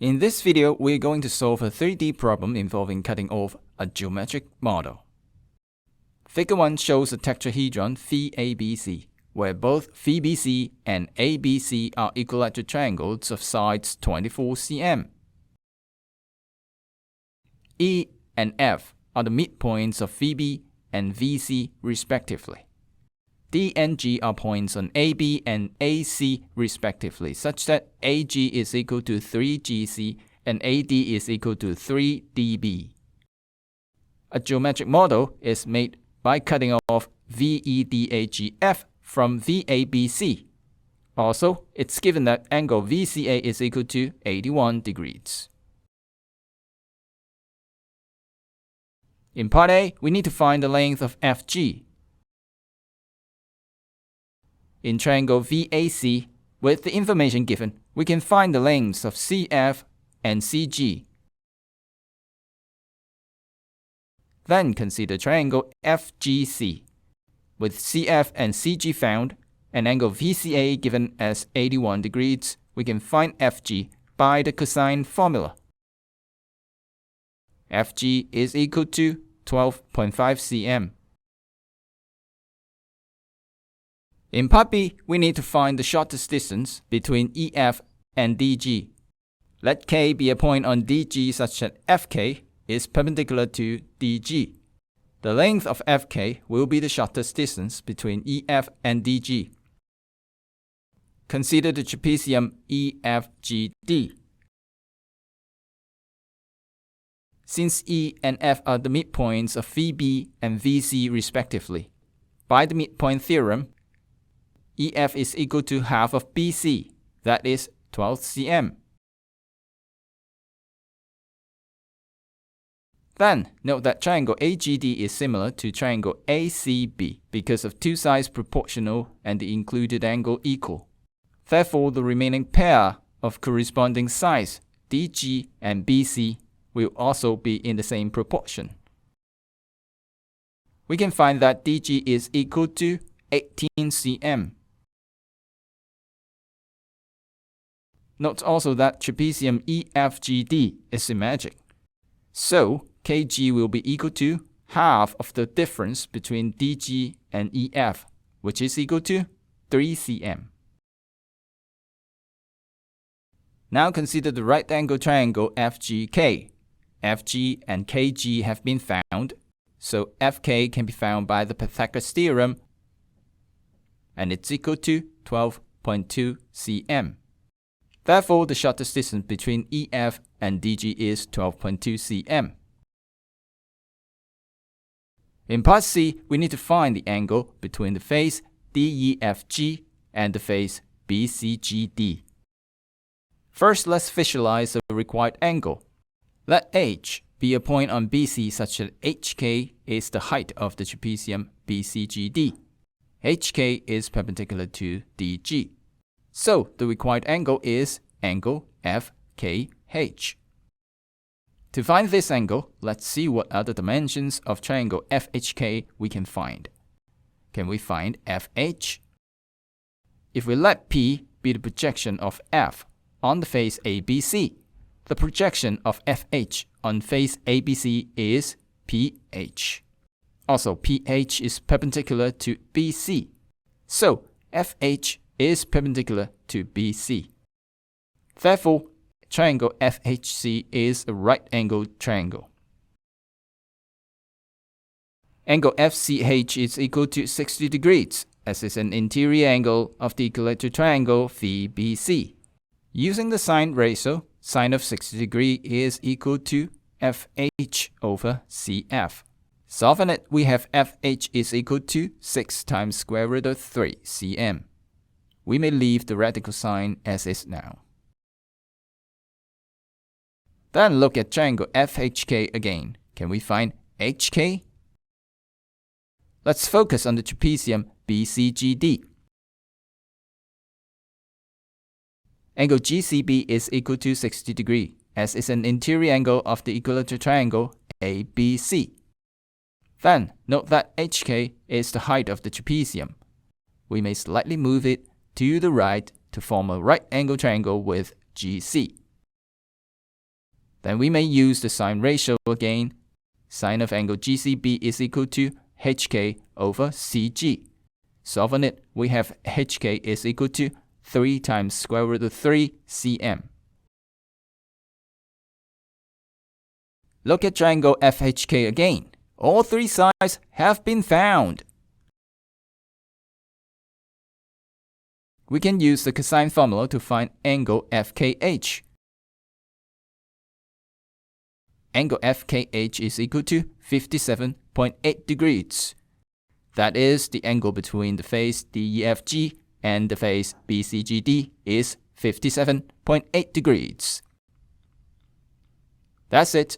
In this video, we're going to solve a 3D problem involving cutting off a geometric model. Figure 1 shows a tetrahedron phi ABC, where both phi BC and ABC are equilateral triangles of sides 24 cm. E and F are the midpoints of phi B and VC respectively. D and G are points on AB and AC respectively, such that AG is equal to 3GC and AD is equal to 3DB. A geometric model is made by cutting off VEDAGF from VABC. Also, it's given that angle VCA is equal to 81 degrees. In part A, we need to find the length of FG. In triangle VAC, with the information given, we can find the lengths of CF and CG. Then consider triangle FGC. With CF and CG found, and angle VCA given as 81 degrees, we can find FG by the cosine formula. FG is equal to 12.5 cm. In part B, we need to find the shortest distance between EF and DG. Let K be a point on DG such that FK is perpendicular to DG. The length of FK will be the shortest distance between EF and DG. Consider the trapezium EFGD. Since E and F are the midpoints of phi B and VC respectively, by the midpoint theorem, EF is equal to half of BC, that is 12 cm. Then, note that triangle AGD is similar to triangle ACB because of two sides proportional and the included angle equal. Therefore, the remaining pair of corresponding sides, DG and BC, will also be in the same proportion. We can find that DG is equal to 18 cm. Note also that trapezium EFGD is symmetric. So, KG will be equal to half of the difference between DG and EF, which is equal to 3 cm. Now consider the right-angle triangle FGK. FG and KG have been found, so FK can be found by the Pythagoras theorem, and it's equal to 12.2 cm. Therefore, the shortest distance between EF and DG is 12.2 cm. In part C, we need to find the angle between the face DEFG and the face BCGD. First, let's visualize the required angle. Let H be a point on BC such that HK is the height of the trapezium BCGD. HK is perpendicular to DG. So, the required angle is angle FKH. To find this angle, let's see what other dimensions of triangle FHK we can find. Can we find FH? If we let P be the projection of F on the face ABC, the projection of FH on face ABC is PH. Also, PH is perpendicular to BC. So, FH is perpendicular to BC. Therefore, triangle FHC is a right-angled triangle. Angle FCH is equal to 60 degrees, as is an interior angle of the equilateral triangle phi BC. Using the sine ratio, sine of 60 degrees is equal to FH over CF. Solving it, we have FH is equal to 6 times square root of 3 cm. We may leave the radical sign as is now. Then look at triangle FHK again. Can we find HK? Let's focus on the trapezium BCGD. Angle GCB is equal to 60 degrees, as is an interior angle of the equilateral triangle ABC. Then, note that HK is the height of the trapezium. We may slightly move it to the right to form a right-angled triangle with GC. Then we may use the sine ratio again. Sine of angle GCB is equal to HK over CG. Solving it, we have HK is equal to 3 times square root of 3 cm. Look at triangle FHK again. All 3 sides have been found. We can use the cosine formula to find angle FKH. Angle FKH is equal to 57.8 degrees. That is, the angle between the face DEFG and the face BCGD is 57.8 degrees. That's it.